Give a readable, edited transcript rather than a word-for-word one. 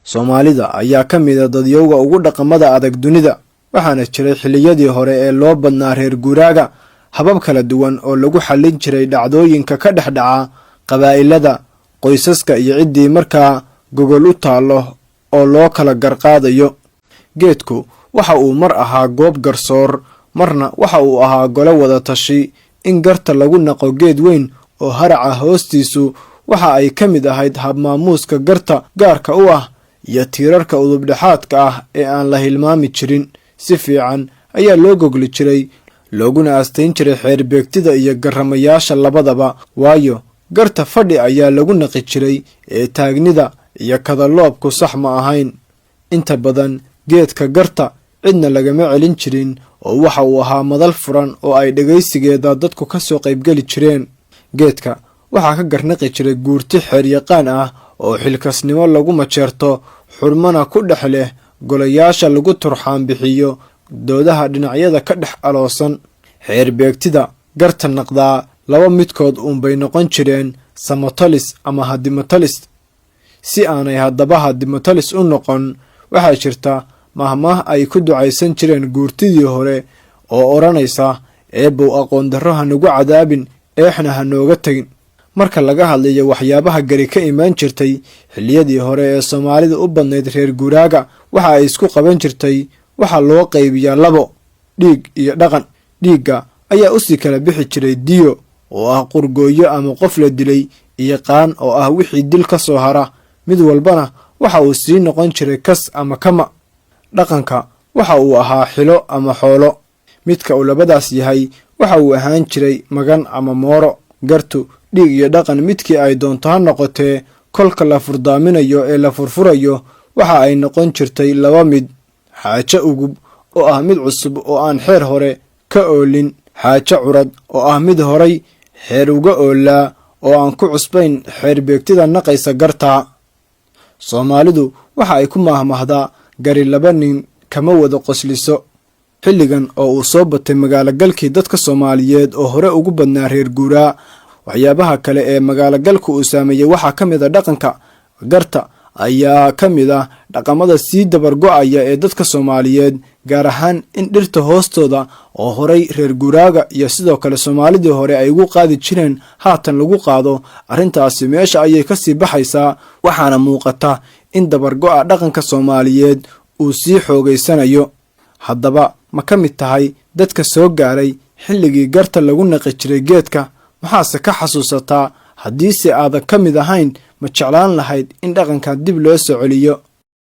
Soomaalida ayaa ka mid ah dadyowga ugu dhaqamada adag dunida, waxaana jiray xilliyadii hore ee loo badnaa reer guuraaga habab kala duwan oo lagu xallin jiray dhacdooyinka ka dhex dhaca qabaa'ilada, qoysaska iyo ciddii markaa gogol u taallo oo loo kala garqaadayo. Geedku waxa uu mar ahaa goob garsoor, marna waxa uu ahaa gole wada tashi. In garta lagu naqo geed weyn oo haraca hoostiisu waxa ay ka mid ahayd habmaamuuska garta gaarka u ah iyo tiirarka udubdhexaadka ah ee aan la hilmaami jirin. Si fiican ayaa loo gogli jiray, looguna astayn jiray xeerbeegtida iyo garamayaasha labadaba, waayo garta fadhi ayaa lagu naqi jiray ee taagnida iyo kadaloobku sax ma ahayn. Inta badan geedka garta cidna lagama celin jirin oo waxa uu ahaa madal furan oo ay dhagaysigeeda dadku ka soo qaybgeli jireen. Geedka waxaa ka garnaqi jiray guurti xeeryaqaan ah oo xilkasnimo lagu majeerto, xurmana ku dhex leh golayaasha lagu turxaan bixiyo doodaha dhinacyada ka dhex aloosan. Xeerbeegtida garta naqdaa laba midkood uunbay noqon jireen, samatalis ama hadimatalis. Si aanay haddaba hadimatalis u noqon, waxaa jirta mahmaah ay ku ducaysan jireen guurtidii hore oo odhanaysa, eebbow aqoon darro ha nagu cadaabin, eexna ha nooga tegin. Marka laga hadlayo waxyaabaha gari ka imaan jirtay xilliyadii hore ee Soomaalida u badnayd reer guuraaga, waxa ay isku qaban jirtay waxa loo qaybiyaa labo: dhiig iyo dhaqan. Dhiigga ayaa usii kala bixi jiray diyo oo ah qurgooyo ama qof la dilay, iyo qaan oo ah wixii dil ka soo hara. Mid walbana waxa uu sii noqon jiray kas ama kama. Dhaqanka waxa uu ahaa xilo ama xoolo. Midka uu labadaas yahay waxa uu ahaan jiray magan ama mooro. Gartu, dhiig iyo dhaqan midkii ay doonto ha noqotee, kolka la furdaaminayo ee la furfurayo waxa ay noqon jirtay laba mid: xaajo ugub oo ah mid cusub oo aan xeer hore ka oolin, xaajo curad oo ah mid horay xeer uga oolaa oo aan ku cusbayn xeerbeegtida naqaysa garta. Soomaalidu waxa ay ku mahmahdaa gari laba nin kama wada qosliso. Xilligan oo uu soo batay magaalogalkii dadka Soomaaliyeed oo hore ugu badnaa reer guuraa, waxyaabaha kale ee magaalogalku uu saameeyey waxaa ka mid ah dhaqanka. Garta ayaa ka mid ah dhaqamada sii dabar go'aya ee dadka Soomaaliyeed, gaar ahaan in dhirta hoostooda oo horay reer guuraaga iyo sidoo kale Soomaalidii hore ay ugu qaadi jireen haatan lagu qaado. Arrintaasi meesha ayay ka sii baxaysaa, waxaana muuqata in dabargo'a dhaqanka Soomaaliyeed uu sii xoogaysanayo. Haddaba ma ka mid tahay dadka soo gaaray xilligii garta lagu naqi jiray geedka? Maxaase ka xasuusataa? Haddiise aadan ka mid ahayn, ma jeclaan lahayd in dhaqanka dib loo soo celiyo?